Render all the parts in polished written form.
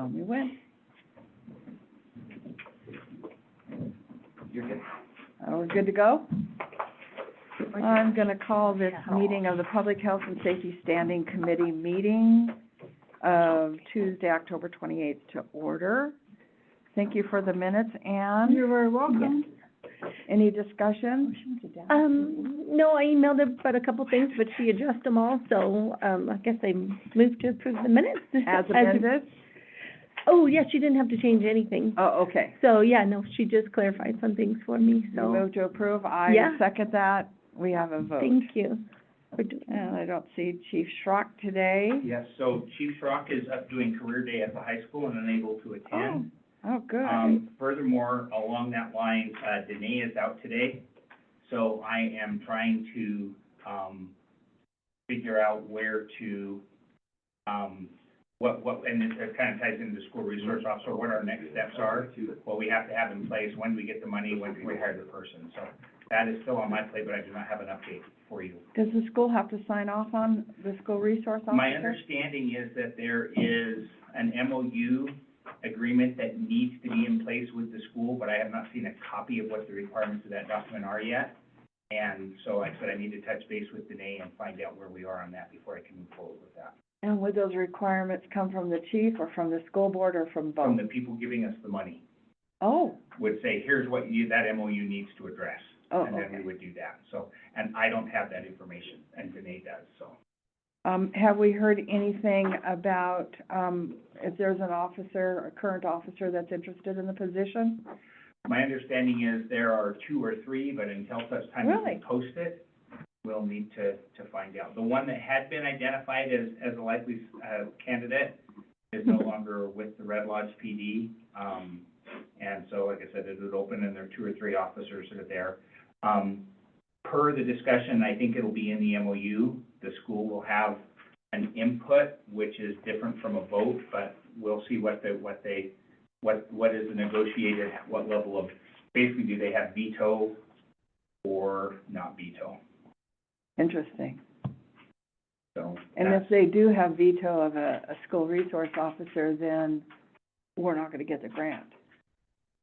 Tell me when. You're good. We're good to go? I'm gonna call this meeting of the Public Health and Safety Standing Committee meeting of Tuesday, October 28th to order. Thank you for the minutes, Anne. You're very welcome. Any discussion? No, I emailed her about a couple things, but she addressed them all, so, I guess I moved to approve the minutes. As amended? Oh, yeah, she didn't have to change anything. Oh, okay. So, yeah, no, she just clarified some things for me, You so, move to approve? I Yeah. second that. We have a vote. thank you for doing that. And I don't see Chief Schrock today. Yes, so Chief Schrock is up doing career day at the high school and unable to attend. Oh, good. Furthermore, along that line, Danae is out today, so I am trying to, figure out where to, and it kind of ties into the school resource officer, what our next steps are, what we have to have in place, when we get the money, when we hire the person. So that is still on my plate, but I do not have an update for you. Does the school have to sign off on the school resource officer? My understanding is that there is an MOU agreement that needs to be in place with the school, but I have not seen a copy of what the requirements of that document are yet. And so like I said, I need to touch base with Danae and find out where we are on that before I can move forward with that. And would those requirements come from the chief or from the school board or from both? From the people giving us the money, Oh, would say, here's what that MOU needs to address. oh, And then we okay. would do that. So, and I don't have that information, and Danae does, so. Have we heard anything about, if there's an officer, a current officer that's interested in the position? My understanding is there are 2 or 3, but until such time as we Really? post it, we'll need to find out. The one that had been identified as a likely, candidate is no longer with the Red Lodge PD. And so, like I said, it would open and there are 2 or 3 officers that are there. Per the discussion, I think it'll be in the MOU. The school will have an input, which is different from a vote, but we'll see what is negotiated, what level of, basically, do they have veto or not veto? Interesting. So. And if they do have veto of a school resource officer, then we're not gonna get the grant.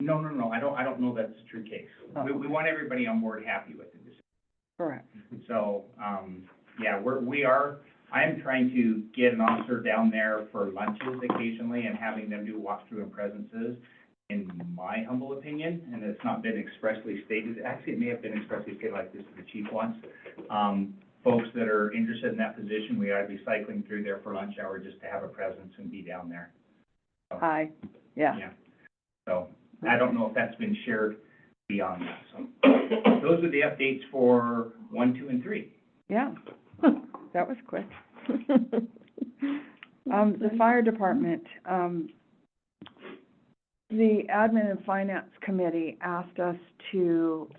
No, I don't know that's a true case. Oh. We want everybody on board happy with it. Correct. So, yeah, I am trying to get an officer down there for lunches occasionally and having them do walkthrough and presences, in my humble opinion, and it's not been expressly stated. Actually, it may have been expressly stated like this to the chief once. Folks that are interested in that position, we ought to be cycling through there for lunch hour just to have a presence and be down there. So, Aye, yeah. yeah. So, I don't know if that's been shared beyond that, so. Those are the updates for 1, 2, and 3. Yeah, that was quick. The fire department, the admin and finance committee asked us to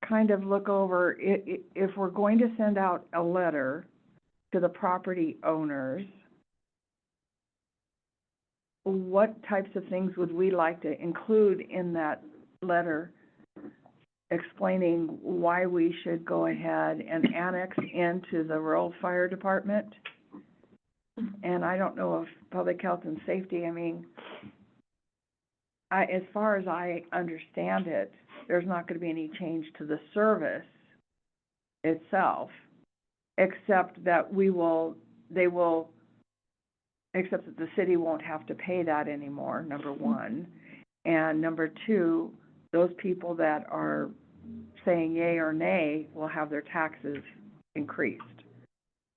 kind of look over, if we're going to send out a letter to the property owners, what types of things would we like to include in that letter explaining why we should go ahead and annex into the rural fire department? And I don't know if public health and safety, I mean, as far as I understand it, there's not gonna be any change to the service itself, except that except that the city won't have to pay that anymore, number one. And number two, those people that are saying yay or nay will have their taxes increased.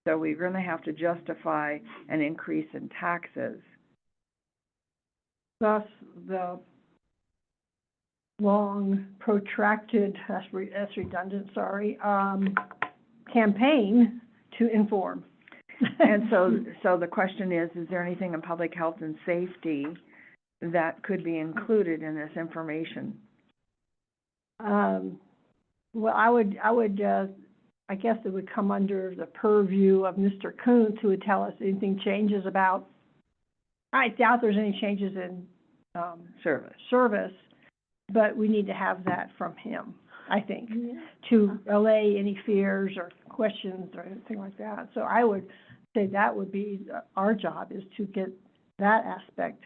So we're gonna have to justify an increase in taxes. Thus, the long protracted, that's redundant, sorry, campaign to inform. And so the question is there anything in public health and safety that could be included in this information? Well, I guess it would come under the purview of Mr. Kuntz, who would tell us anything changes about, I doubt there's any changes in, service, but we need to have that from him, I think, to allay any fears or questions or anything like that. So I would say that would be our job, is to get that aspect,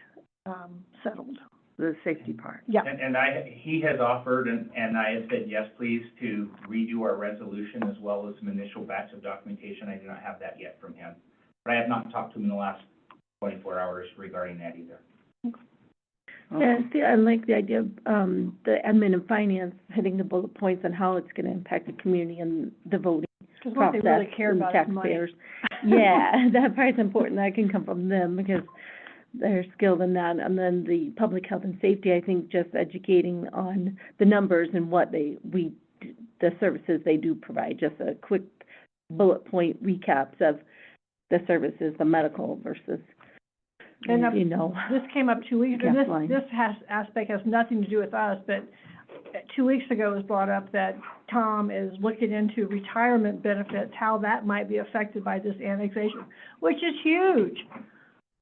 settled. the safety part. Yeah, And he has offered, and I have said, yes, please, to redo our resolution as well as some initial batch of documentation. I do not have that yet from him. But I have not talked to him in the last 24 hours regarding that either. Yeah, see, I like the idea of, the admin and finance hitting the bullet points on how it's gonna impact the community and the voting because what they process really care and about is money. taxpayers. Yeah, that part's important, that can come from them, because they're skilled in that. And then the public health and safety, I think just educating on the numbers and what the services they do provide, just a quick bullet point recaps of the services, the medical versus, And, you know. This came up 2 weeks, and Gas line. this aspect has nothing to do with us, but 2 weeks ago it was brought up that Tom is looking into retirement benefits, how that might be affected by this annexation, which is huge.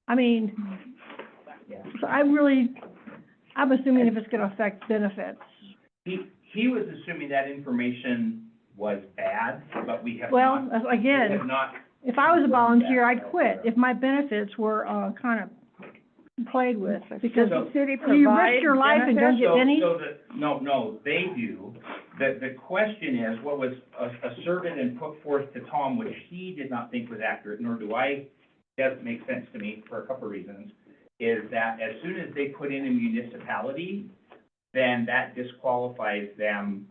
I mean, Yeah. so I'm assuming if it's gonna affect benefits. He was assuming that information was bad, but we have Well, not, we again, have not, if I was a volunteer, I'd quit if my benefits were, kind of played with, because So- The city you provides risk your life and don't benefits? get any. no, they do. The question is, what was asserted and put forth to Tom, which he did not think was accurate, nor do I, doesn't make sense to me for a couple of reasons, is that as soon as they put in a municipality, then that disqualifies them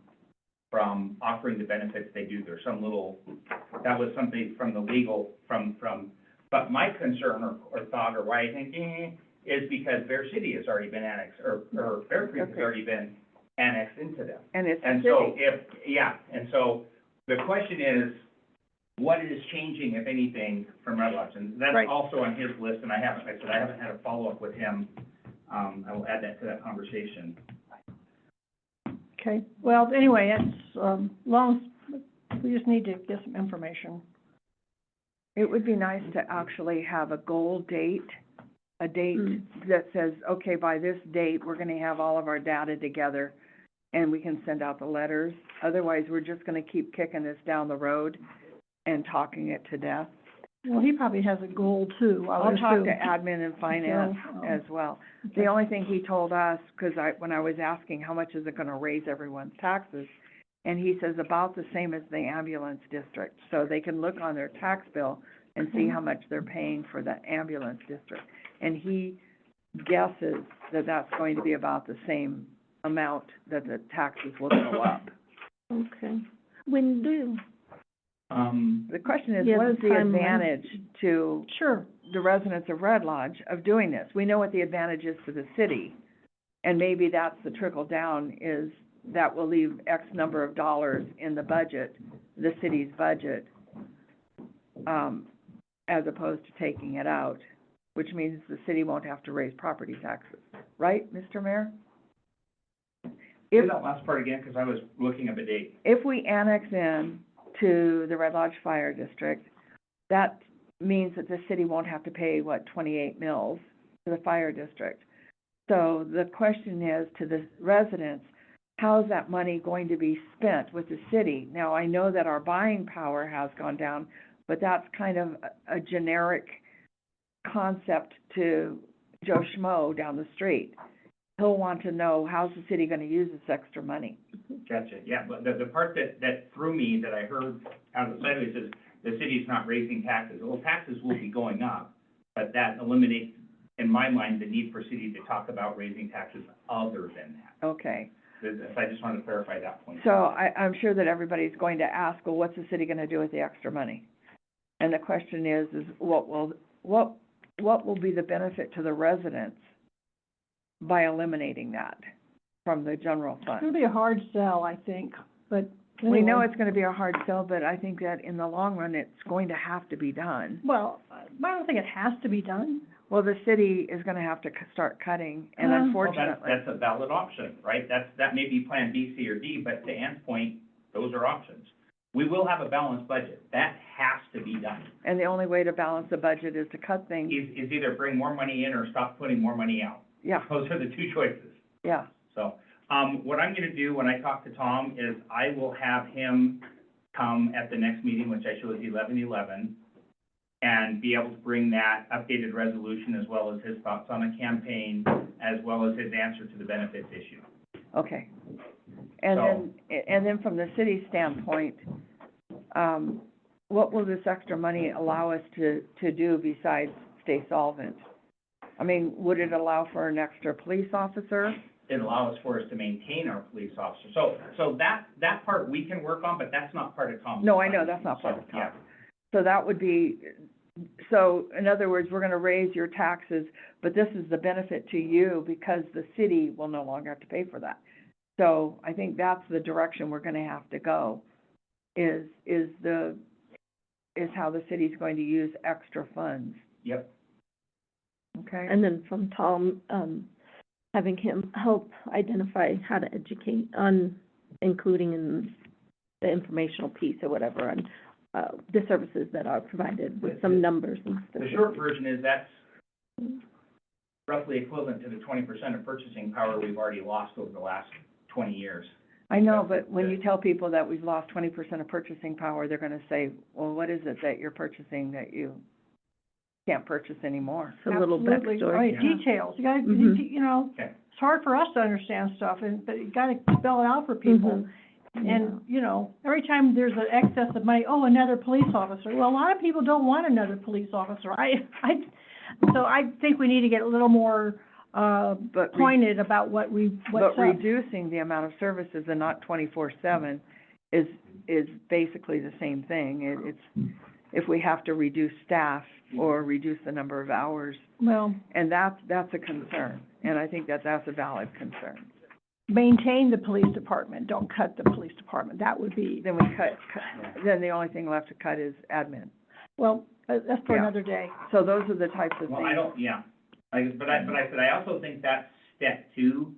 from offering the benefits they do. There's some little, that was something from the legal, but my concern or thought, or why I think, is because Bear City has already been annexed, or Bear Creek has already been annexed into them. And it's the And city. so and so the question is, what is changing, if anything, from Red Lodge? And that's Right. also on his list, and I haven't had a follow-up with him. I will add that to that conversation. Okay, well, anyway, it's, long, we just need to get some information. It would be nice to actually have a goal date, a date that says, okay, by this date, we're gonna have all of our data together, and we can send out the letters. Otherwise, we're just gonna keep kicking this down the road and talking it to death. Well, he probably has a goal too, I I'll would talk assume. to admin and finance So, as well. okay. The only thing he told us, 'cause when I was asking how much is it gonna raise everyone's taxes, and he says about the same as the ambulance district, so they can look on their tax bill and see how much they're paying for the ambulance district. And he guesses that that's going to be about the same amount that the taxes will go up. Okay. When do, The question is, Yeah, what the is the timeline. advantage to Sure, the residents of Red Lodge of doing this? We know what the advantage is to the city, and maybe that's the trickle down, is that will leave X number of dollars in the budget, the city's budget, as opposed to taking it out, which means the city won't have to raise property taxes, right, Mr. Mayor? Say that last part again, because I was looking up a date. If we annex in to the Red Lodge Fire District, that means that the city won't have to pay, 28 mills to the fire district. So the question is to the residents, how's that money going to be spent with the city? Now, I know that our buying power has gone down, but that's kind of a generic concept to Joe Schmo down the street. He'll want to know, how's the city gonna use this extra money? Gotcha, yeah, but the part that threw me, that I heard out of the sideways, is the city's not raising taxes. Well, taxes will be going up, but that eliminates, in my mind, the need for city to talk about raising taxes other than that. Okay. So I just wanted to clarify that point. So I'm sure that everybody's going to ask, well, what's the city gonna do with the extra money? And the question is what will be the benefit to the residents by eliminating that from the general it's gonna fund? be a hard sell, I think, but We know anyway. it's gonna be a hard sell, but I think that in the long run, it's going to have to be done. Well, I don't think it has to be done. Well, the city is gonna have to start cutting, and Well, Well, unfortunately, that's a valid option, right? That may be Plan B, C, or D, but to Ann's point, those are options. We will have a balanced budget. That has to be done. and the only way to balance the budget is to cut things. Is either bring more money in or stop putting more money out. Yeah, Those are the two choices. yeah. So, what I'm gonna do when I talk to Tom is I will have him come at the next meeting, which I show is 11/11, and be able to bring that updated resolution as well as his thoughts on the campaign, as well as his answer to the benefits issue. Okay. And then from the city standpoint, what will this extra money allow us to do besides stay solvent? I mean, would it allow for an extra police officer? It allows for us to maintain our police officers. So that part we can work on, but that's not part of Tom's. No, I know, that's not part of So, yeah. Tom. So that would be, so in other words, we're gonna raise your taxes, but this is the benefit to you because the city will no longer have to pay for that. So I think that's the direction we're gonna have to go, is how the city's going to use extra funds, Yep. okay? And then from Tom, having him help identify how to educate on, including in the informational piece or whatever, on, the services that are provided with some numbers and stuff. The short version is that's roughly equivalent to the 20% of purchasing power we've already lost over the last 20 years. I know, but when you tell people that we've lost 20% of purchasing power, they're gonna say, well, what is it that you're purchasing that you can't purchase anymore? It's a little Absolutely. backstory. Right, Yeah. details, you gotta, Mhm. you know, Okay. it's hard for us to understand stuff, but you gotta spell it out for people. Mhm. And, you know, every time there's an excess of money, oh, another police officer. Well, a lot of people don't want another police officer. So I think we need to get a little more, But pointed about what's But up. reducing the amount of services and not 24/7 is basically the same thing. It's, if we have to reduce staff or reduce the number of hours, Well, and that's a concern, and I think that's a valid concern. maintain the police department, don't cut the police department. That would be, Then we cut, then the only thing left to cut is admin. well, that's for Yeah. another day. So those are the types of Well, things. I don't, yeah, but I said, I also think that's step 2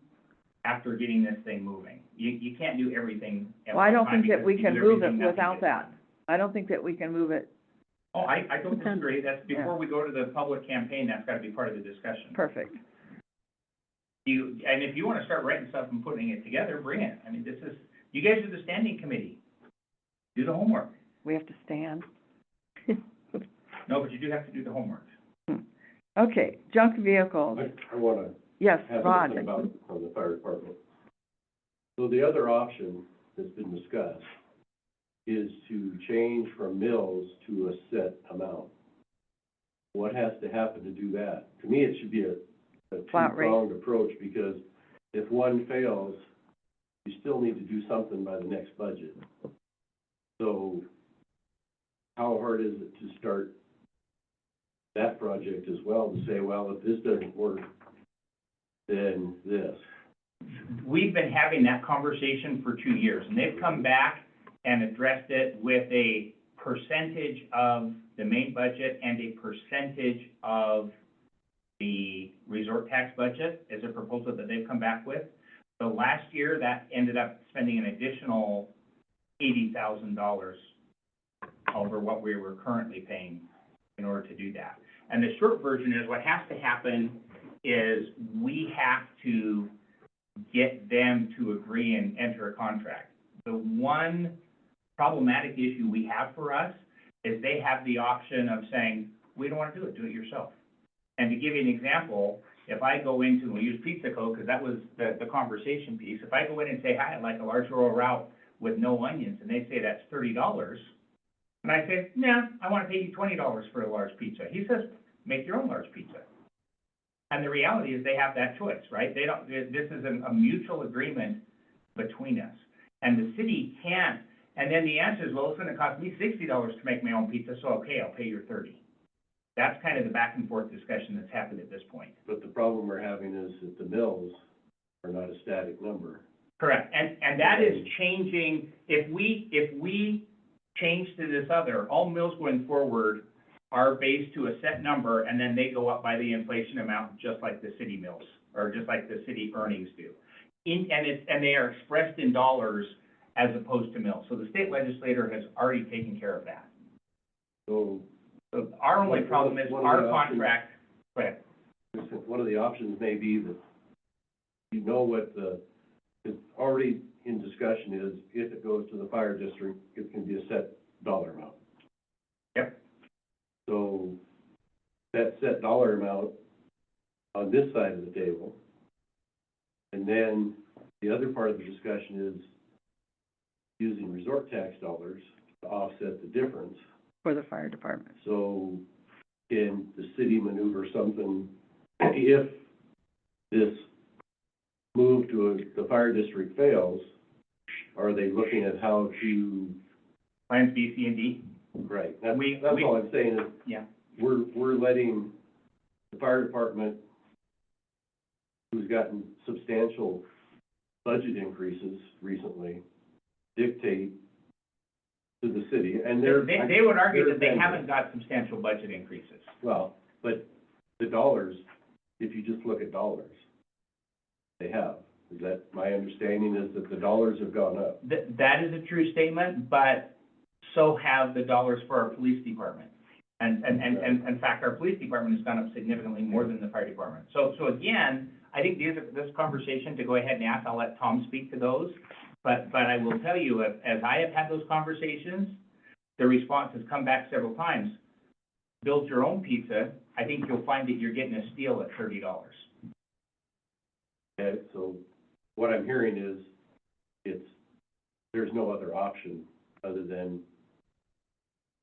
after getting this thing moving. You can't do everything at Well, I one don't time think that because we if you can do move it everything, nothing without gets that. done. I don't think that we can move it. Oh, I don't Okay. disagree, that's, Yeah. before we go to the public campaign, that's gotta be part of the discussion. Perfect. And if you wanna start writing stuff and putting it together, bring it. I mean, you guys are the standing committee. Do the homework. We have to stand. No, but you do have to do the homework. Okay, junk vehicles. I wanna Yes, have Rod. something about, on the fire department. So the other option that's been discussed is to change from mills to a set amount. What has to happen to do that? To me, it should be a Flat rate. two-pronged approach, because if one fails, you still need to do something by the next budget. So how hard is it to start that project as well, to say, well, if this doesn't work, then this? We've been having that conversation for 2 years, and they've come back and addressed it with a percentage of the main budget and a percentage of the resort tax budget as a proposal that they've come back with. So last year, that ended up spending an additional $80,000 over what we were currently paying in order to do that. And the short version is, what has to happen is we have to get them to agree and enter a contract. The one problematic issue we have for us is they have the option of saying, we don't want to do it yourself. And to give you an example, if I go into, we'll use Pizza Co, because that was the conversation piece. If I go in and say, hi, I'd like a large roll route with no onions, and they say that's $30, and I say, yeah, I want to pay you $20 for a large pizza. He says, make your own large pizza. And the reality is they have that choice, right? They don't, this is a mutual agreement between us. And the city can't, and then the answer is, well, it's gonna cost me $60 to make my own pizza, so okay, I'll pay you $30. That's kind of the back and forth discussion that's happened at this point. But the problem we're having is that the mills are not a static number. Correct, and that is changing, if we change to this other, all mills going forward are based to a set number, and then they go up by the inflation amount, just like the city mills, or just like the city earnings do. And they are expressed in dollars as opposed to mills. So the state legislator has already taken care of that. So So our only problem is One of our the options- contract, go ahead. one of the options may be that you know what it's already in discussion is, if it goes to the fire district, it can be a set dollar amount. Yep. So that set dollar amount on this side of the table. And then the other part of the discussion is using resort tax dollars to offset the difference. For the fire department. So can the city maneuver something, if this move to the fire district fails, are they looking at how to, Plans B, C, and D? right, that's We- all I'm saying is, Yeah. we're letting the fire department, who's gotten substantial budget increases recently, dictate to the city, and They would argue they're that they vendor. haven't got substantial budget increases. Well, but the dollars, if you just look at dollars, they have. Is that, my understanding is that the dollars have gone up. That is a true statement, but so have the dollars for our police department. And in fact, our police department has gone up significantly more than the fire department. So again, I think this conversation, to go ahead and ask, I'll let Tom speak to those. But I will tell you, as I have had those conversations, the response has come back several times. Build your own pizza. I think you'll find that you're getting a steal at $30. Okay, so what I'm hearing is, there's no other option other than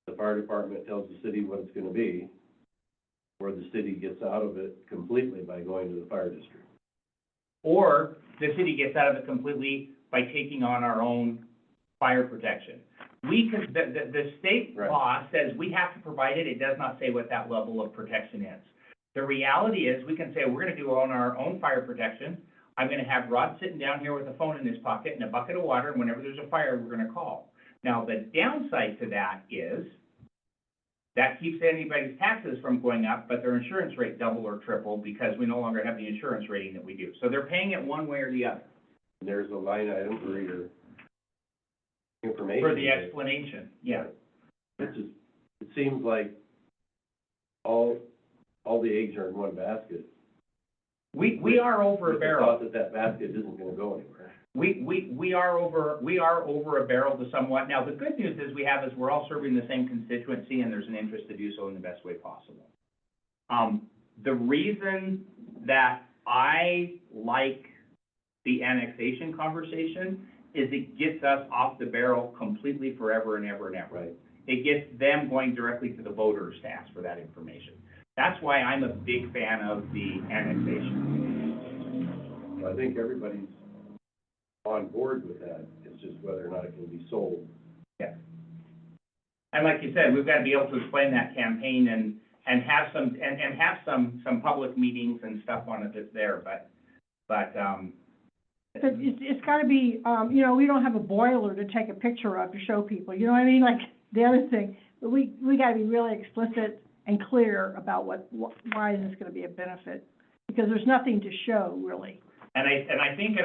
the fire department tells the city what it's gonna be, or the city gets out of it completely by going to the fire district. Or the city gets out of it completely by taking on our own fire protection. The state Right. law says we have to provide it, it does not say what that level of protection is. The reality is, we can say, we're gonna do on our own fire protection. I'm gonna have Rod sitting down here with a phone in his pocket and a bucket of water, and whenever there's a fire, we're gonna call. Now, the downside to that is, that keeps anybody's taxes from going up, but their insurance rate double or triple, because we no longer have the insurance rating that we do. So they're paying it one way or the other. And there's a line item for your information. For the explanation, yeah. It's just, it seems like all the eggs are in one basket. We are over a With the barrel. thought that basket isn't gonna go anywhere. We are over a barrel to somewhat. Now, the good news is we're all serving the same constituency, and there's an interest to do so in the best way possible. The reason that I like the annexation conversation is it gets us off the barrel completely forever and ever and ever. Right. It gets them going directly to the voters to ask for that information. That's why I'm a big fan of the annexation. So I think everybody's on board with that. It's just whether or not it can be sold. Yeah. And like you said, we've got to be able to explain that campaign and have some public meetings and stuff on it that's there, but But it's gotta be, you know, we don't have a boiler to take a picture of to show people, you know what I mean? Like, the other thing, but we gotta be really explicit and clear about why is this gonna be a benefit? Because there's nothing to show, really. And I think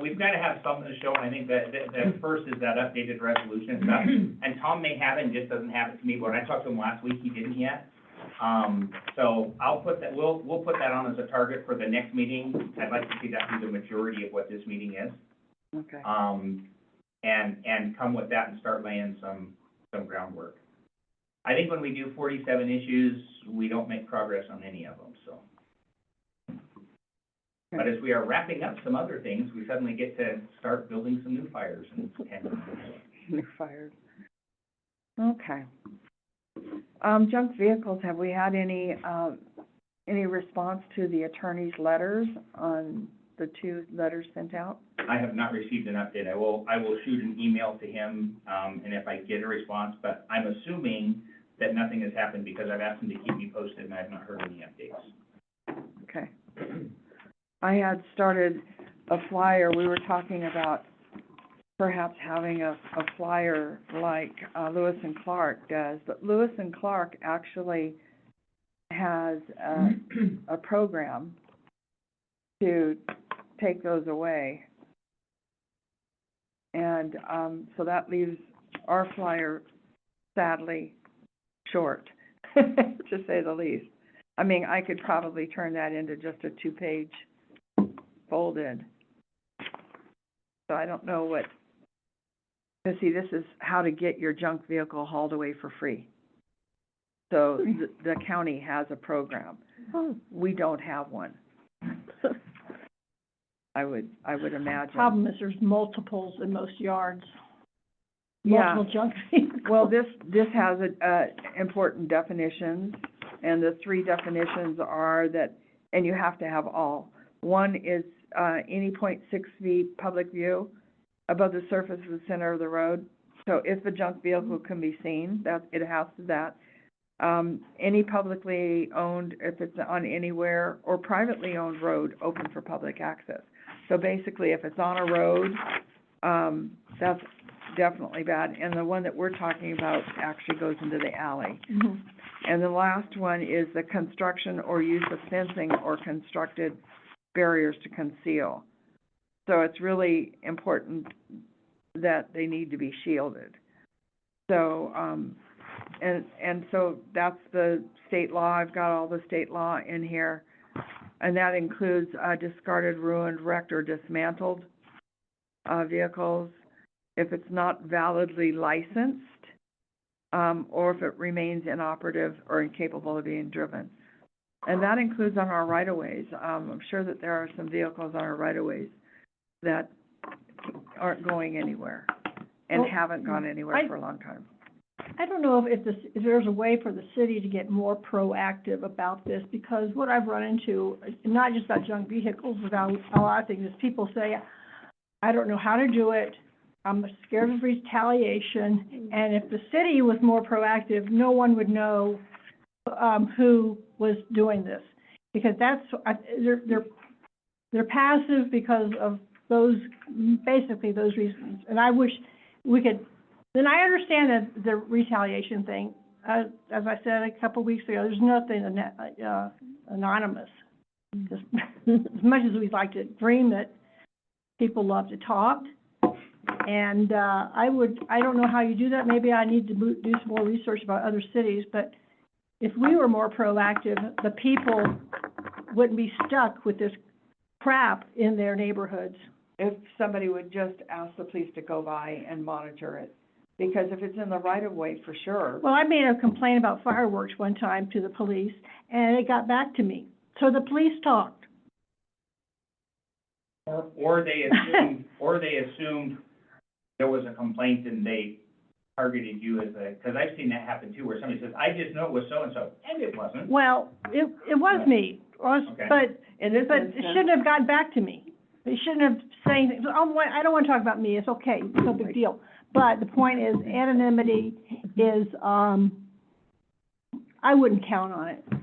we've got to have something to show, and I think that first is that updated resolution and stuff. And Tom may have it and just doesn't have it to me, but when I talked to him last week, he didn't yet. So I'll put that, we'll put that on as a target for the next meeting. I'd like to see that be the majority of what this meeting is. Okay. And come with that and start laying some groundwork. I think when we do 47 issues, we don't make progress on any of them, so. But as we are wrapping up some other things, we suddenly get to start building some new fires and You're fired. Okay. Junk vehicles, have we had any response to the attorney's letters on the 2 letters sent out? I have not received an update. I will shoot an email to him, and if I get a response, but I'm assuming that nothing has happened because I've asked him to keep me posted and I have not heard any updates. Okay. I had started a flyer, we were talking about perhaps having a flyer like Lewis and Clark does, but Lewis and Clark actually has a program to take those away. And so that leaves our flyer sadly short, to say the least. I mean, I could probably turn that into just a 2-page folded. So I don't know what, see, this is how to get your junk vehicle hauled away for free. So the county has a program. Oh. We don't have one, I would imagine. Problem is there's multiples in most yards. Yeah. Multiple junk vehicles. Well, this has important definitions, and the three definitions are that, and you have to have all. One is, any 0.6 feet public view above the surface of the center of the road. So if the junk vehicle can be seen, it has to that. Any publicly owned, if it's on anywhere, or privately owned road open for public access. So basically, if it's on a road, that's definitely bad. And the one that we're talking about actually goes into the alley. Mhm. And the last one is the construction or use of fencing or constructed barriers to conceal. So it's really important that they need to be shielded. So, and so that's the state law. I've got all the state law in here. And that includes, discarded, ruined, wrecked, or dismantled, vehicles, if it's not validly licensed, or if it remains inoperative or incapable of being driven. And that includes on our right-of-ways. I'm sure that there are some vehicles on our right-of-ways that aren't going anywhere and Well, haven't gone anywhere for a long time. I don't know if there's a way for the city to get more proactive about this, because what I've run into, not just about junk vehicles, about a lot of things, is people say, I don't know how to do it, I'm scared of retaliation, and if the city was more proactive, no one would know, who was doing this. Because they're passive because of basically those reasons. And I wish we could. Then I understand that the retaliation thing, as I said a couple of weeks ago, there's nothing anonymous. Just, as much as we'd like to dream that people love to talk, and I don't know how you do that. Maybe I need to do some more research about other cities, but if we were more proactive, the people wouldn't be stuck with this crap in their neighborhoods. If somebody would just ask the police to go by and monitor it, because if it's in the right-of-way, for sure. Well, I made a complaint about fireworks one time to the police, and it got back to me. So the police talked. Or they assumed there was a complaint and they targeted you as because I've seen that happen too, where somebody says, I just know it was so-and-so, and it wasn't. Well, it was me, Okay. but In this it instance, shouldn't have gotten back to me. They shouldn't have said anything. I don't want to talk about me, it's okay, it's no big deal. But the point is, anonymity is, I wouldn't count on it. That's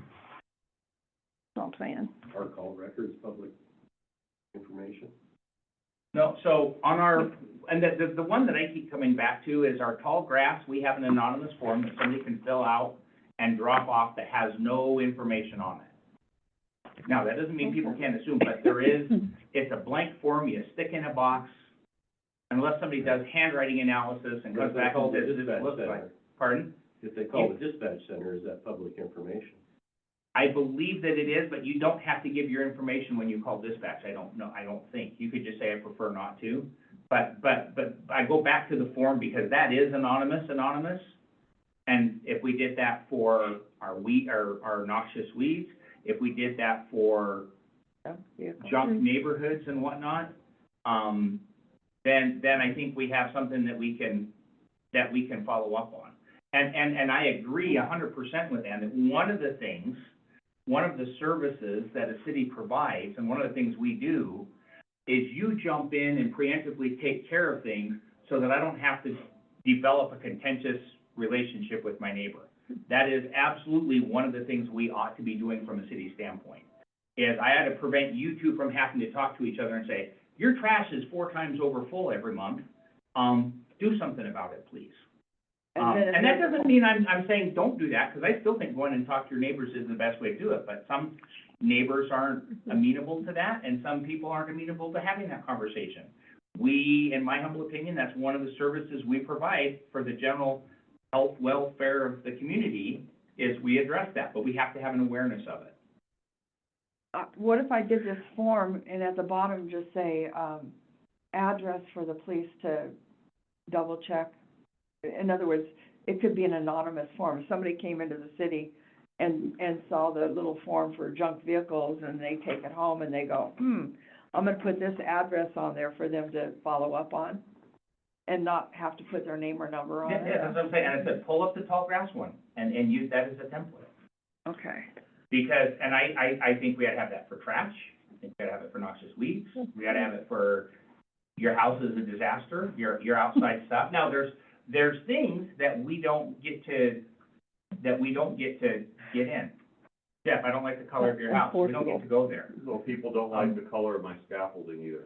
all I'm saying. Our call records, public information. No, so on our, and the one that I keep coming back to is our tall grass. We have an anonymous form that somebody can fill out and drop off that has no information on it. Now, that doesn't mean people can't assume, but there is, it's a blank form you stick in a box, unless somebody does handwriting analysis and But comes if they back call and the says, this dispatch looks like. center, Pardon? if they call the dispatch center, is that public information? I believe that it is, but you don't have to give your information when you call dispatch. I don't know, I don't think. You could just say, I prefer not to. But I go back to the form because that is anonymous. And if we did that for our noxious weeds, if we did that for junk neighborhoods and whatnot, then I think we have something that we can follow up on. And I agree 100% with Ann that one of the services that a city provides, and one of the things we do, is you jump in and preemptively take care of things so that I don't have to develop a contentious relationship with my neighbor. That is absolutely one of the things we ought to be doing from a city standpoint, is I ought to prevent you two from having to talk to each other and say, your trash is 4 times over full every month, do something about it, please. And that doesn't mean I'm saying don't do that, because I still think going and talk to your neighbors is the best way to do it, but some neighbors aren't amenable to that, and some people aren't amenable to having that conversation. We, in my humble opinion, that's one of the services we provide for the general health, welfare of the community, is we address that, but we have to have an awareness of it. What if I did this form and at the bottom just say, address for the police to double check? In other words, it could be an anonymous form. If somebody came into the city and saw the little form for junk vehicles, and they take it home and they go, I'm gonna put this address on there for them to follow up on, and not have to put their name or number on Yeah, it. yeah, that's what I'm saying, and I said, pull up the tall grass one, and use that as a template. Okay, Because, and I think we gotta have that for trash, I think we gotta have it for noxious weeds, we gotta have it for your house is a disaster, your outside stuff. Now, there's things that we don't get to get in. Jeff, I don't like the color of your house, we don't get to go there. Well, people don't like the color of my scaffolding either.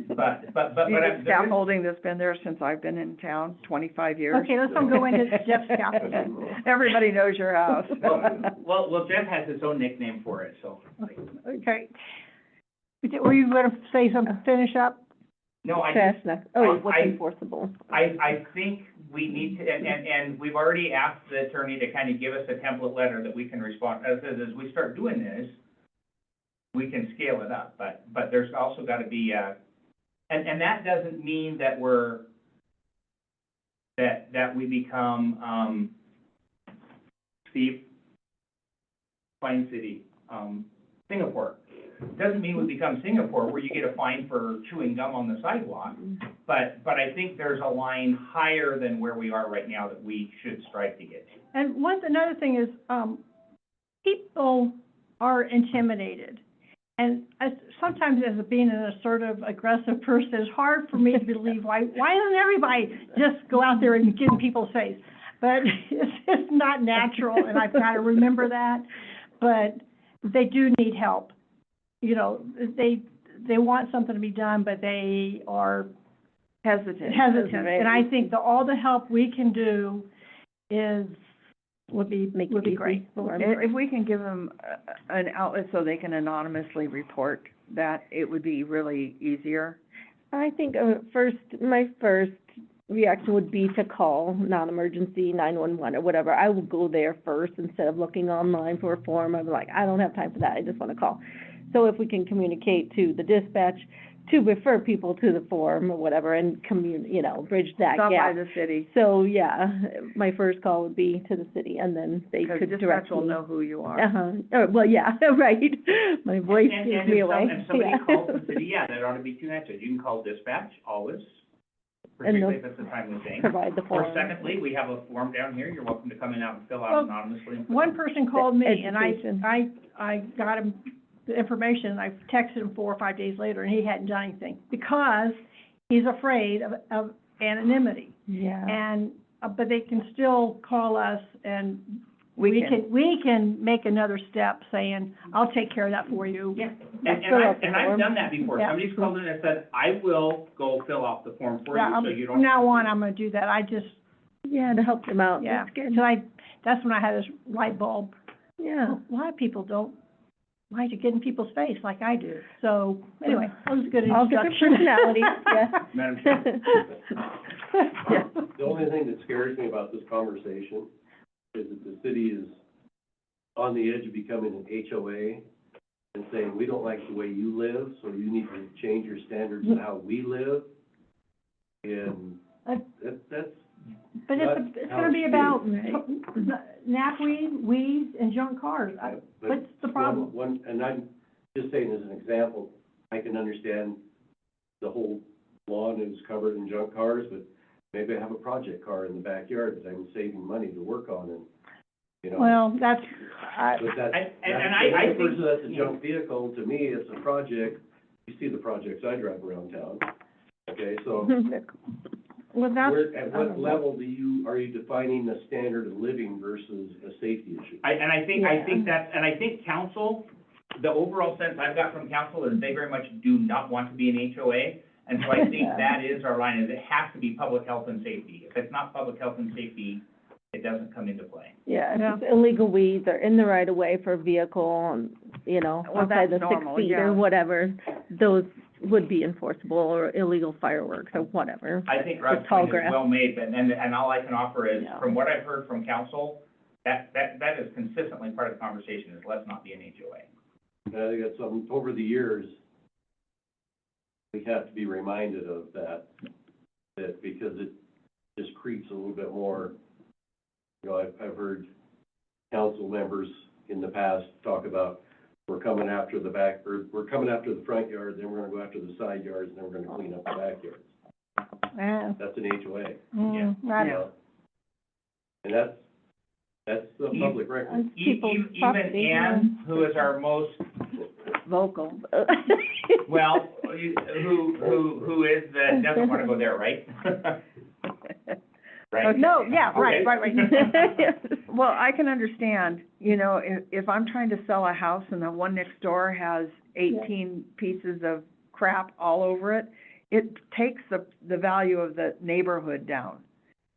But the scaffolding that's been there since I've been in town, 25 years. Okay, let's not go into Jeff's scaffolding. Everybody knows your house. Well, Jeff has his own nickname for it, so. Okay. Were you gonna say something, finish up? No, I Trash just, next, oh, what's I- enforceable? I think we need to, and we've already asked the attorney to kind of give us a template letter that we can respond, as we start doing this, we can scale it up, but there's also gotta be, and that doesn't mean that that we become, Steve, Plain City, Singapore. Doesn't mean we become Singapore, where you get a fine for chewing gum on the sidewalk, but I think there's a line higher than where we are right now that we should strive to get to. And another thing is, people are intimidated. And sometimes as being an assertive, aggressive person, it's hard for me to believe, why doesn't everybody just go out there and get in people's face? But it's not natural, and I've got to remember that. But they do need help. You know, they want something to be done, but they are Hesitant. And I think all the help we can do would be great. If we can give them an outlet so they can anonymously report that, it would be really easier. I think, my first reaction would be to call non-emergency 911 or whatever. I will go there first instead of looking online for a form. I'm like, I don't have time for that, I just wanna call. So if we can communicate to the dispatch to refer people to the form or whatever and bridge that Stop by gap. the city, So, yeah, my first call would be to the city, and then they because could dispatch direct will me. know who you are. Well, yeah, right. My voice gives me away. If somebody Yeah. calls the city, yeah, that ought to be two answers. You can call dispatch, always, particularly if it's a timely thing. Provide the form. Or secondly, we have a form down here, you're welcome to come in out and fill out anonymously. and put One it- person called me, and Education. I got him the information, I texted him 4 or 5 days later, and he hadn't done anything, because he's afraid of anonymity. Yeah. And, but they can still call us, and We we can make another step saying, I'll take care of that for you. Yeah, fill out the and I've form. done that before. Yeah. Somebody's called in and said, I will go fill out the form for Yeah, you, so you don't. from now on, I'm gonna do that, Yeah, to help them out. yeah. That's good. So that's when I had this light bulb. Yeah. A lot of people don't like to get in people's face like I do. So, anyway, that was a good All different introduction. personalities, yeah. Madam Chair. Yeah. The only thing that scares me about this conversation is that the city is on the edge of becoming an HOA and saying, we don't like the way you live, so you need to change your standards of how we live. And that's, But Not it's how gonna it be should about be, knapweed, weeds, and junk cars. but What's the problem? and I'm just saying as an example, I can understand the whole lawn is covered in junk cars, but maybe I have a project car in the backyard that I'm saving money to work on, and, you know. Well, But that's, I the think- person that's a junk vehicle, to me, it's a project, you see the projects I drive around town, okay, so Well, that's, at what level are you defining the standard of living versus a safety issue? I think council, the overall sense I've got from council is they very much do not want to be an HOA. And so I think Yeah. that is our line, is it has to be public health and safety. If it's not public health and safety, it doesn't come into play. Yeah, Yeah. if it's illegal weeds or in the right of way for a vehicle, and, Well, outside the that's 6 normal, feet yeah. or whatever, those would be enforceable, or illegal fireworks or whatever. I think The Rod's tall point is grass. well made, and all I can offer is, Yeah. from what I've heard from council, that is consistently part of the conversation, is let's not be an HOA. And I think that's something, over the years, we have to be reminded of that because it just creeps a little bit more You know, I've heard council members in the past talk about, we're coming after the back, or we're coming after the front yard, then we're gonna go after the side yards, and then we're gonna clean up the backyards. Yeah. That's an HOA, Mm, you not- know? And that's the public record. It's people's Even property, Ann, who is our most, Vocal. well, who is the, doesn't wanna go there, right? Right? No, yeah, right, Okay. right. Well, I can understand, you know, if I'm trying to sell a house and the one next door has 18 pieces of crap all over it, it takes the value of the neighborhood down,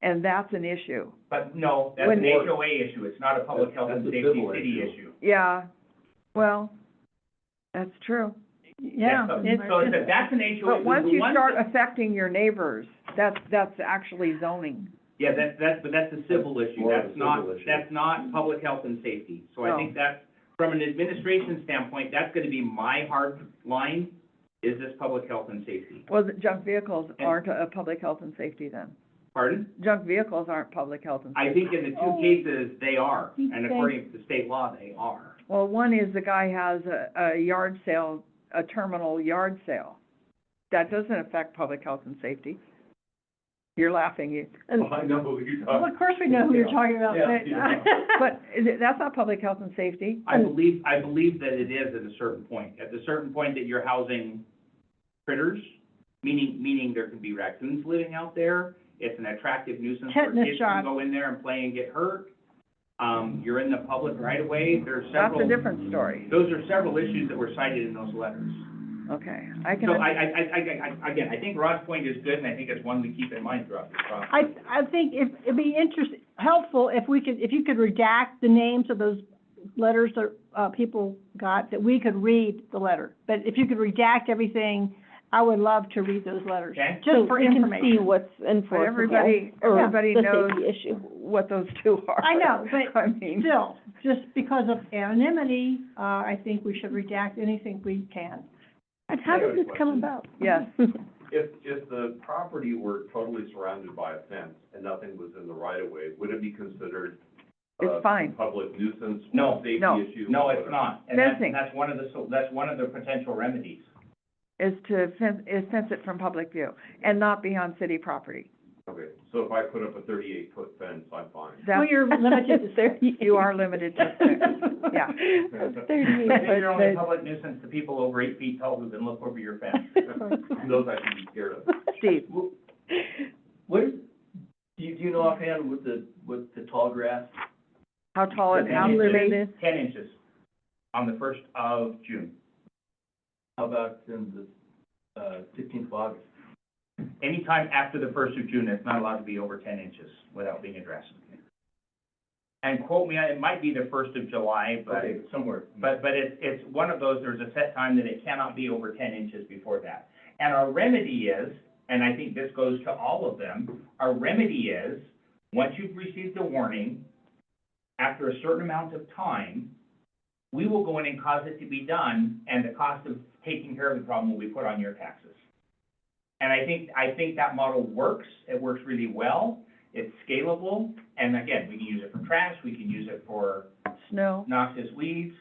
and that's an issue. But no, that's When- an HOA issue, it's not a public health and That's a safety civil city issue. issue. Yeah, well, that's true. Yeah. So it's- that's an HOA. But once The you one start that- affecting your neighbors, that's actually zoning. Yeah, but that's a civil issue, More of a that's not, civil issue. that's not public health and safety. So I No. think that's, from an administration standpoint, that's gonna be my hard line, is this public health and safety. Well, the junk vehicles And- aren't a public health and safety then. Pardon? Junk vehicles aren't public health and I safety. think in the two cases, they are, and Okay. according to state law, they are. Well, one is the guy has a yard sale, a terminal yard sale. That doesn't affect public health and safety. You're laughing, Well, I know who you're Well, talking. of course we know who you're talking about. Yeah, but- yeah. but that's not public health and safety. I believe that it is at a certain point. At a certain point that you're housing critters, meaning there can be raccoons living out there. It's an attractive nuisance where Tetanus kids shot. can go in there and play and get hurt. You're in the public right of way. There's That's a several, different story. those are several issues that were cited in those letters. Okay, I can, So again, I think Rod's point is good, and I think it's one we keep in mind throughout this process. I think it'd be helpful if you could redact the names of those letters that, people got, that we could read the letter. But if you could redact everything, I would love to read those letters, Okay. So just for we can see information. what's enforceable. everybody- or everybody the knows- safety issue. what those two are. I know, but I mean, still, just because of anonymity, I think we should redact anything we can. And how I have did a this come question. about? Yes. If the property were totally surrounded by a fence and nothing was in the right of way, would it be considered It's fine. public nuisance No, or safety no. issue? No, or it's whatever? not. And that's, Fencing. that's one of the potential remedies. Is to fence it from public view and not be on city property. Okay, so if I put up a 38-foot fence, I'm fine. Well, That's, you're limited to 38. you are limited to six, yeah. Thirty-eight I think you're only a foot public nuisance to people over 8 feet tall who can look over your fence. Those I should be scared of. Steve, What, do you know offhand with the tall grass? how tall it has to be? 10 inches on the 1st of June. How about in the, 15th of August? Anytime after the 1st of June, it's not allowed to be over 10 inches without being addressed. And quote me, it might be the 1st of July, but, Okay, somewhere. but it's one of those, there's a set time that it cannot be over 10 inches before that. And our remedy is, and I think this goes to all of them, our remedy is, once you've received a warning, after a certain amount of time, we will go in and cause it to be done, and the cost of taking care of the problem will be put on your taxes. And I think that model works, it works really well, it's scalable, and again, we can use it for trash, we can use it for Snow, noxious weeds.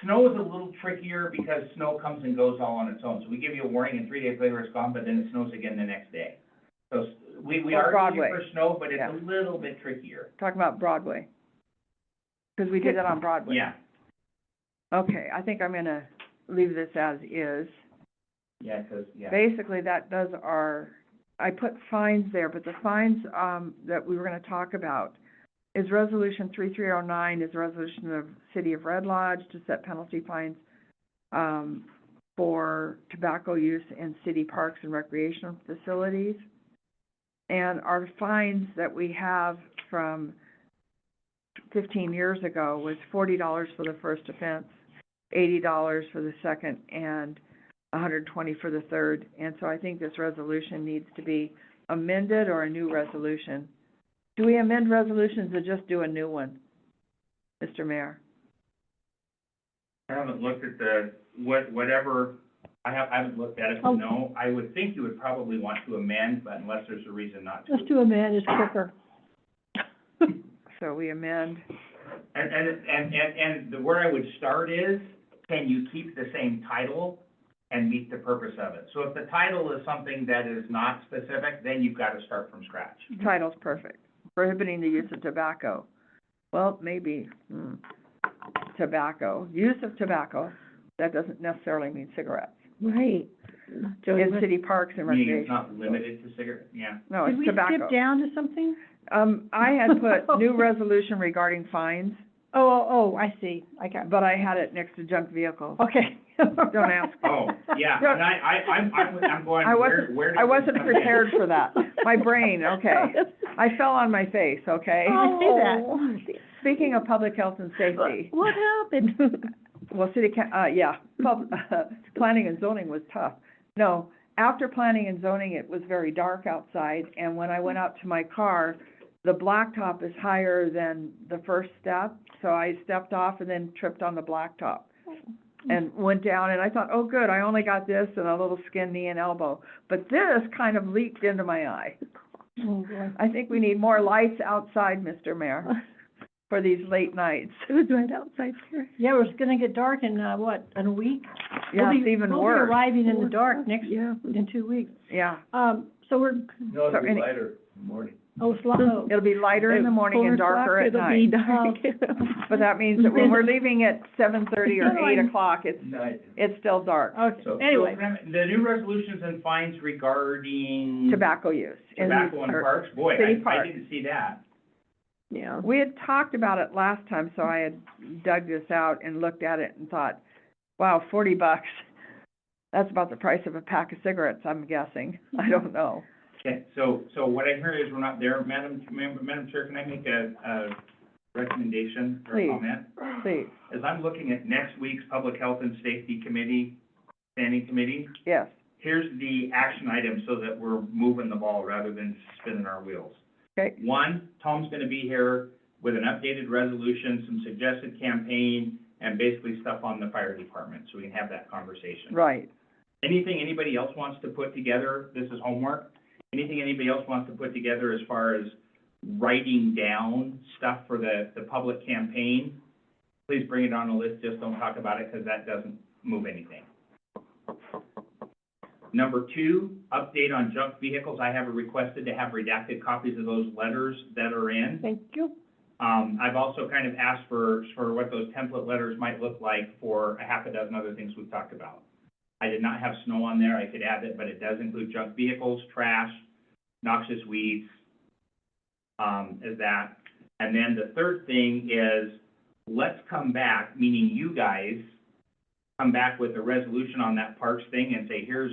Snow is a little trickier because snow comes and goes all on its own, so we give you a warning and 3 days later it's gone, but then it snows again the next day. So we Or are using Broadway. it for snow, but it's Yeah. a little bit trickier. talking about Broadway. Because we did that on Broadway. Yeah, Okay, I think I'm gonna leave this as is. yeah, 'cause, yeah. Basically, that does I put fines there, but the fines, that we were gonna talk about is Resolution 3309 is a resolution of City of Red Lodge to set penalty fines, for tobacco use in city parks and recreational facilities. And our fines that we have from 15 years ago was $40 for the first offense, $80 for the second, and $120 for the third. And so I think this resolution needs to be amended or a new resolution. Do we amend resolutions or just do a new one, Mr. Mayor? I haven't looked at whatever, I haven't looked at it, Oh. no. I would think you would probably want to amend, but unless there's a reason not to. Let's do a man, it's quicker. so we amend, And where I would start is, can you keep the same title and meet the purpose of it? So if the title is something that is not specific, then you've got to start from scratch. title's perfect. Prohibiting the use of tobacco. Well, maybe, tobacco, use of tobacco, that doesn't necessarily mean cigarettes. Right. Jody, In what- city parks and Meaning recreation. it's not limited to cigarette, yeah. No, Did it's we tobacco. skip down to something? I had put new resolution regarding fines, Oh, I see, I got, but I had it next to junk vehicles. okay. Don't ask. Oh, yeah, No. and I'm going, I where wasn't, did I this wasn't come in? prepared for that. My brain, okay. I fell on my face, okay? I see that. Oh, Speaking of public health and safety, what happened? well, planning and zoning was tough. No, after planning and zoning, it was very dark outside, and when I went out to my car, the blacktop is higher than the first step, so I stepped off and then tripped on the blacktop and went down, and I thought, oh, good, I only got this and a little skin, knee, and elbow. But this kind of leaped into my eye. Oh, boy. I think we need more lights outside, Mr. Mayor, for these late nights. It was right outside here. Yeah, it's gonna get dark in, what, in a week? Yeah, We'll it's be- even We'll worse. be arriving in the dark next, Yeah. in 2 weeks. Yeah, So we're, No, it'll So be any- lighter in the morning. oh, it'll be lighter in the morning and darker at It'll be night. dark. But that means that when we're leaving at 7:30 or No, 8 I'm- o'clock, Night. it's still dark. okay, So, anyway. the new resolutions and fines regarding Tobacco use. in tobacco in our parks, boy, city I parks. didn't see that. Yeah. We had talked about it last time, so I had dug this out and looked at it and thought, wow, $40. That's about the price of a pack of cigarettes, I'm guessing. I don't know. Okay, so what I hear is we're not there, Madam Chair, can I make a recommendation or Please. comment? Please, As I'm looking at next week's Public Health and Safety Committee, Standing Committee, yes, here's the action item so that we're moving the ball rather than spinning our wheels. okay, One, Tom's gonna be here with an updated resolution, some suggested campaign, and basically stuff on the fire department, so we can have that conversation. right. Anything anybody else wants to put together, this is homework, anything anybody else wants to put together as far as writing down stuff for the public campaign, please bring it on the list, just don't talk about it, because that doesn't move anything. Number two, update on junk vehicles. I have requested to have redacted copies of those letters that are in. Thank you. I've also kind of asked for what those template letters might look like for a half a dozen other things we've talked about. I did not have snow on there, I could add it, but it does include junk vehicles, trash, noxious weeds, is that. And then the third thing is, let's come back, meaning you guys, come back with a resolution on that parks thing and say, here's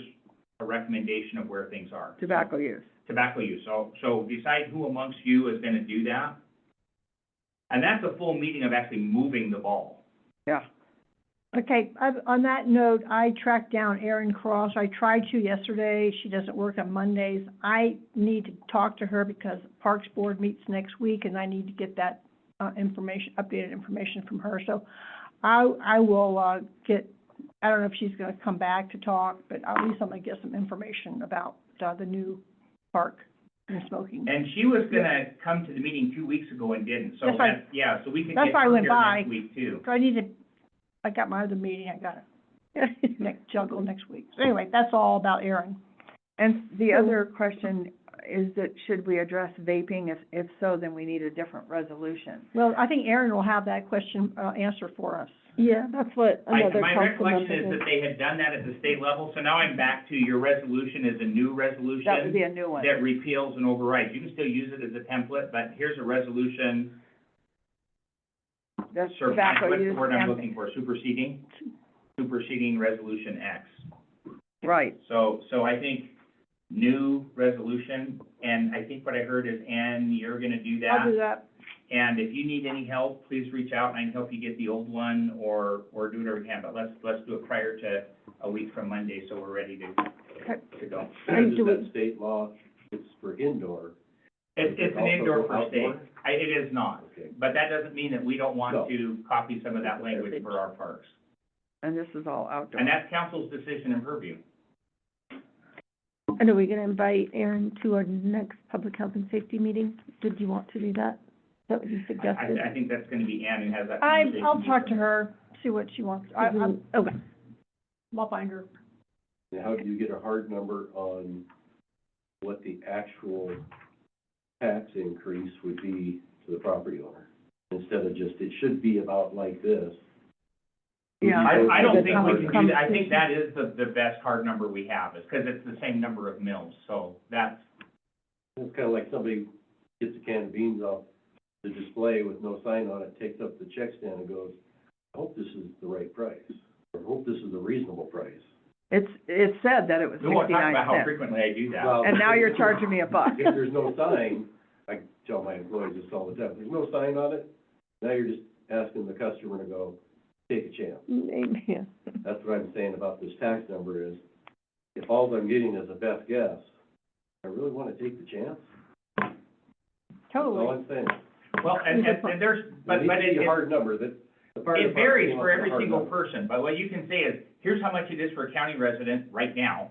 a recommendation of where things are. Tobacco use. Tobacco use, so decide who amongst you is gonna do that. And that's a full meeting of actually moving the ball. Yeah, Okay, on that note, I tracked down Erin Cross. I tried to yesterday. She doesn't work on Mondays. I need to talk to her because Parks Board meets next week, and I need to get that, information, updated information from her. So I will, get, I don't know if she's gonna come back to talk, but at least I'm gonna get some information about, the new park and smoking. And she was gonna come to the meeting 2 weeks ago and didn't, so That's right. yeah, so we could That's get why I her went here by. next week too. So I got my other meeting, I gotta juggle next week. So anyway, that's all about Erin. and the other question is that should we address vaping? If so, then we need a different resolution. Well, I think Erin will have that question, answer for us. Yeah, that's what another My council recollection member is did. that they had done that at the state level, so now I'm back to your resolution is a new resolution. That would be a new one. That repeals and overrides. You can still use it as a template, but here's a resolution, That's what's tobacco the use word I'm and, looking for, superseding resolution X. right, So I think new resolution, and I think what I heard is, Ann, you're gonna do that. I'll do that. And if you need any help, please reach out, and I can help you get the old one, or do whatever we can, but let's do it prior to a week from Monday, so we're ready to go. And Is do that we- state law, it's for indoor? It's an Also indoor for for state. outdoor? It is not, Okay. but that doesn't mean that we don't No. want to copy some of that language for our parks. and this is all outdoor. And that's council's decision in purview. And are we gonna invite Erin to our next public health and safety meeting? Did you want to do that? that what you suggested? I think that's gonna be Ann who has that I, conversation. I'll talk to her, see what she wants. Okay, I'll find her. And how do you get a hard number on what the actual tax increase would be to the property owner? Instead of just, it should be about like this. Yeah. I don't think we Hard can do number. that. I think that is the best hard number we have, is because it's the same number of mills, so that's, It's kind of like somebody gets a can of beans off the display with no sign on it, takes up the check stand and goes, I hope this is the right price, or I hope this is a reasonable price. it said that it was we won't talk 69 about how cents. frequently I do that. Well, And now you're charging me $1. If there's no sign, I tell my employees this all the time, if there's no sign on it, now you're just asking the customer to go, take a chance. yeah. That's what I'm saying about this tax number is, if all I'm getting is a best guess, I really wanna take the chance? That's Totally. all I'm saying. Well, and there's, but It needs to be a it, hard number that the fire it department varies came up for with a every hard single number. person, but what you can say is, here's how much it is for a county resident right now.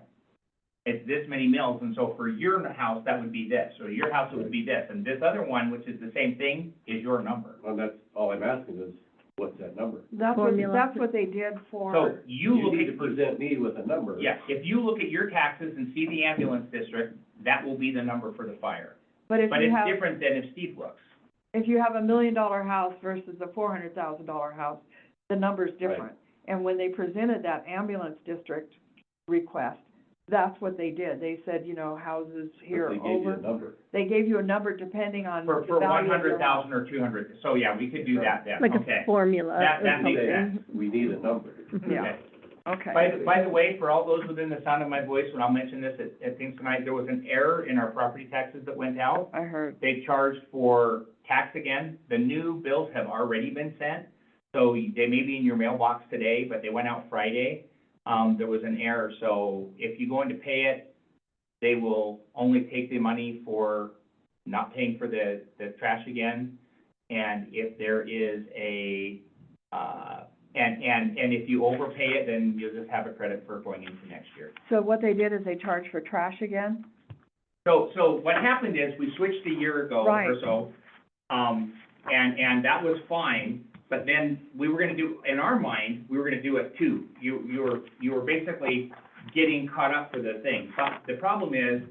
It's this many mills, and so for your house, that would be this, or your house, it would be this, and this other one, which is the same thing, is your number. And that's, all I'm asking is, what's that number? Formula. That's what they did for. So you look need to at, present me with a number. yes, if you look at your taxes and see the ambulance district, that will be the number for the fire. But if But you it's have, different than if Steve looks. if you have $1 million house versus a $400,000 house, the number's different. And when they presented that ambulance district request, that's what they did. They said, you know, houses here But they gave you a over, number. they gave you a number depending on For the value of your house. 100,000 or 200, so yeah, we could do that then, Like okay. a formula That- or that makes something. sense. We need a number. Yeah, Okay. okay. By the way, for all those within the sound of my voice, when I'll mention this at things tonight, there was an error in our property taxes that went out. I heard. They charged for tax again. The new bills have already been sent, so they may be in your mailbox today, but they went out Friday. There was an error, so if you go in to pay it, they will only take the money for not paying for the trash again. And if there is a, and if you overpay it, then you'll just have a credit for going into next year. So what they did is they charged for trash again? So what happened is, we switched a year ago Right. or so, and that was fine, but then we were gonna do, in our mind, we were gonna do it too. You were basically getting caught up for the thing. But the problem is,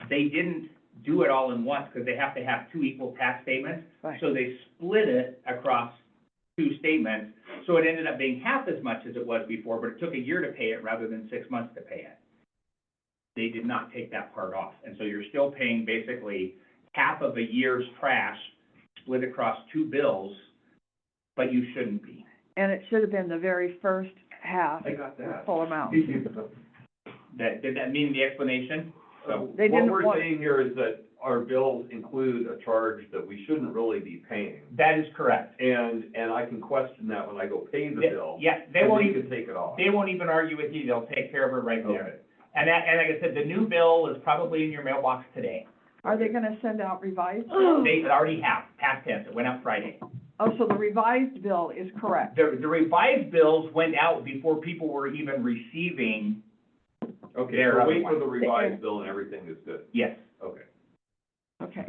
they didn't do it all in once, because they have to have 2 equal tax statements. Right. So they split it across 2 statements, so it ended up being half as much as it was before, but it took a year to pay it rather than 6 months to pay it. They did not take that part off, and so you're still paying basically half of a year's trash split across 2 bills, but you shouldn't be. And it should have been the very first half, I got that. full amount. Did that mean the explanation? So, They What didn't we're want- saying here is that our bills include a charge that we shouldn't really be paying. that is correct. And I can question that when I go pay the bill. Yeah, they and won't you even, can take it off. they won't even argue with you, they'll take care of it right there. Okay. And like I said, the new bill is probably in your mailbox today. Are they gonna send out revised? They already have, past tense, it went out Friday. Oh, so the revised bill is correct. The revised bills went out before people were even receiving, Okay, There, so wait other for the revised bill and everything is good. yes. Okay. Okay.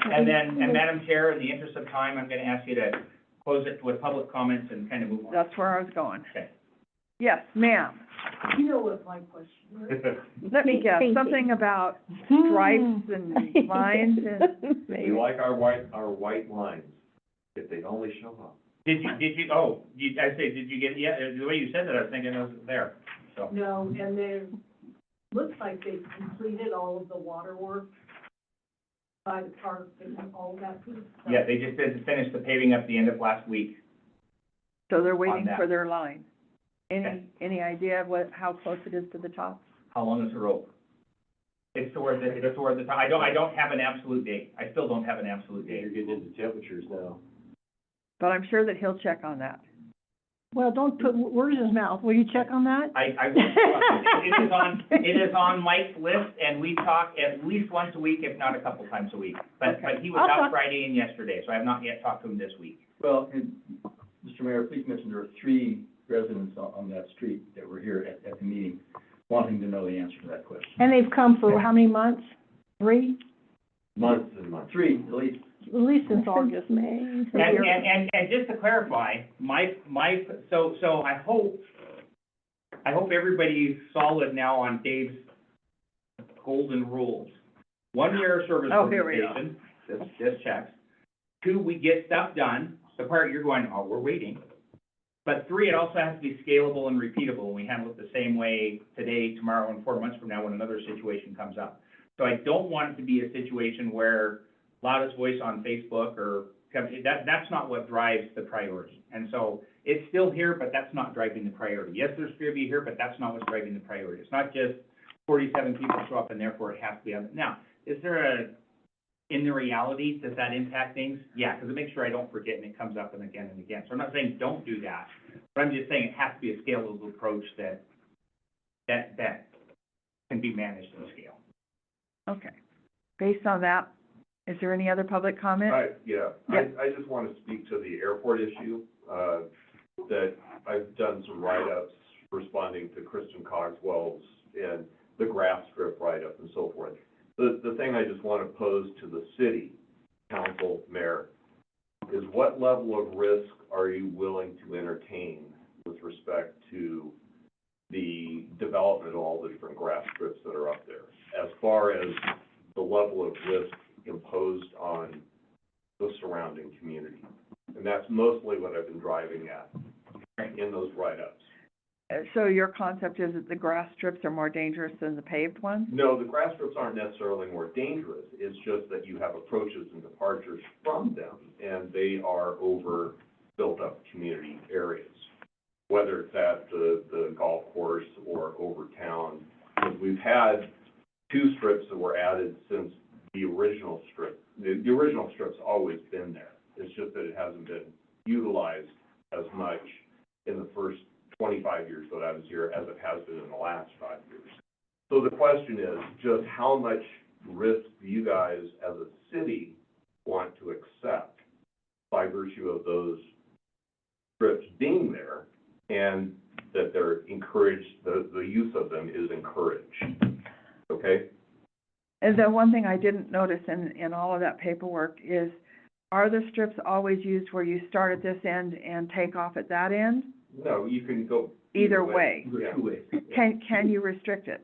And then, and Madam Chair, in the interest of time, I'm gonna ask you to close it with public comments and kind of move on. That's where I was going. Okay. Yes, ma'am. You know what my question is? Let me guess, Painting. something about stripes and lines and, We Maybe. like our white lines, if they only show up. Did you, did you get, yeah, the way you said that, I was thinking it was there, so. No, and there, looks like they've completed all of the water work by the park and all that piece. Yeah, they just did finish the paving up the end of last week. so they're On waiting that. for their line. Okay. Any idea of how close it is to the top? How long is the rope? It's toward the top. I don't have an absolute date. I still don't have an absolute You're date. getting into temperatures now. But I'm sure that he'll check on that. Well, don't put words in his mouth. Will you check on that? It is on Mike's list, and we talk at least once a week, if not a couple times a week. But he was I'll out talk- Friday and yesterday, so I have not yet talked to him this week. Well, and, Mr. Mayor, please mention there are 3 residents on that street that were here at the meeting wanting to know the answer to that question. And they've come for how many months? 3? Months and months. 3, at least. at least since August. May. And just to clarify, so I hope everybody's solid now on Dave's golden rules. 1 year service Oh, here we go. organization, this checks. 2, we get stuff done, the part you're going, oh, we're waiting. But 3, it also has to be scalable and repeatable, we handle it the same way today, tomorrow, and 4 months from now when another situation comes up. So I don't want it to be a situation where loudest voice on Facebook or, that's not what drives the priority. And so it's still here, but that's not driving the priority. Yes, there's 3 of you here, but that's not what's driving the priority. It's not just 47 people show up and therefore it has to be on. Now, is there in the reality, does that impact things? Yeah, because it makes sure I don't forget and it comes up and again and again. So I'm not saying don't do that, but I'm just saying it has to be a scalable approach that can be managed in scale. Okay. Based on that, is there any other public comment? Yeah, Yep. I just want to speak to the airport issue, that I've done some write-ups responding to Kristen Cogswell's and the grass strip write-up and so forth. The thing I just want to pose to the city council, mayor, is what level of risk are you willing to entertain with respect to the development of all the different grass strips that are up there, as far as the level of risk imposed on the surrounding community? And that's mostly what I've been driving at in those write-ups. So your concept is that the grass strips are more dangerous than the paved ones? No, the grass strips aren't necessarily more dangerous, it's just that you have approaches and departures from them, and they are over built-up community areas, whether it's at the golf course or over town. Because we've had 2 strips that were added since the original strip. The original strip's always been there, it's just that it hasn't been utilized as much in the first 25 years that I was here as it has been in the last 5 years. So the question is, just how much risk do you guys as a city want to accept by virtue of those strips being there, and that they're encouraged, the use of them is encouraged, okay? And the one thing I didn't notice in all of that paperwork is, are the strips always used where you start at this end and take off at that end? No, you can go Either way. Go 2 ways. Can you restrict it?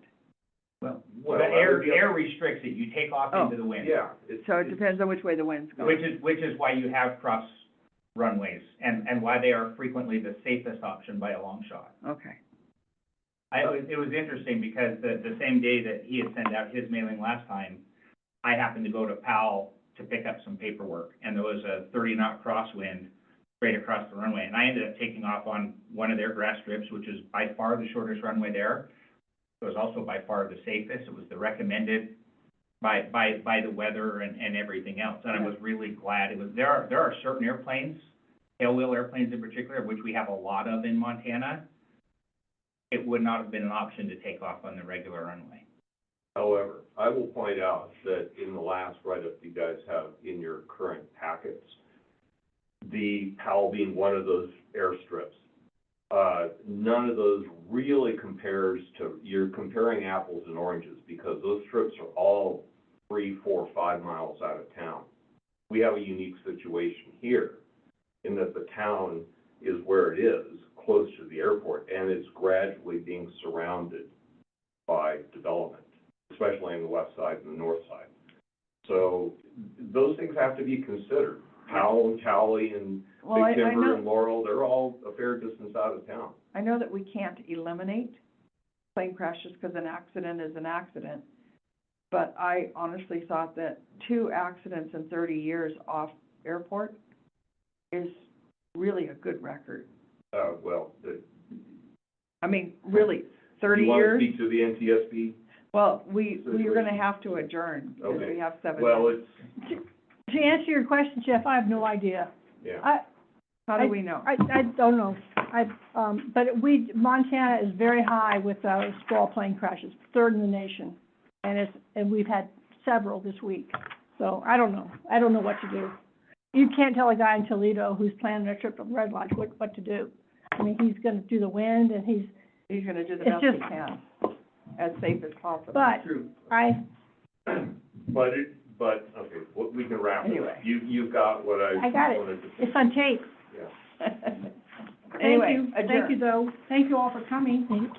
Well, Well, The that would be air restricts it, you take off into the wind. Yeah. So it depends on which way the wind's going. Which is why you have cross runways, and why they are frequently the safest option by a long shot. Okay. It was interesting because the same day that he had sent out his mailing last time, I happened to go to Powell to pick up some paperwork, and there was a 30-knot crosswind straight across the runway, and I ended up taking off on one of their grass strips, which is by far the shortest runway there. It was also by far the safest. It was the recommended by the weather and everything else, and I was really glad. There are certain airplanes, tailwheel airplanes in particular, which we have a lot of in Montana. It would not have been an option to take off on the regular runway. However, I will point out that in the last write-up you guys have in your current packets, the Powell being one of those airstrips, none of those really compares to, you're comparing apples and oranges, because those strips are all 3, 4, 5 miles out of town. We have a unique situation here in that the town is where it is, close to the airport, and it's gradually being surrounded by development, especially on the west side and the north side. So those things have to be considered. Powell and Cowley and Well, I Big Timber know, and Laurel, they're all a fair distance out of town. I know that we can't eliminate plane crashes because an accident is an accident. But I honestly thought that 2 accidents in 30 years off airport is really a good record. Well, I mean, really, 30 you want to years? speak to the NTSB? Well, we're gonna have to adjourn because Okay. we have 7 Well, minutes. it's, To answer your question, Jeff, I have no idea. yeah. How do we know? I don't know. But Montana is very high with, small plane crashes, 3rd in the nation. And we've had several this week. So I don't know. I don't know what to do. You can't tell a guy in Toledo who's planning a trip to Red Lodge what to do. I mean, he's gonna do the wind and he's Gonna do the It's best he just- can, as safe as possible. But true. But But, okay, we can wrap it up. Anyway. You've got what I I got it. wanted to say. It's on tape. Yeah. Anyway, Thank you, though. Thank you all for coming. Thank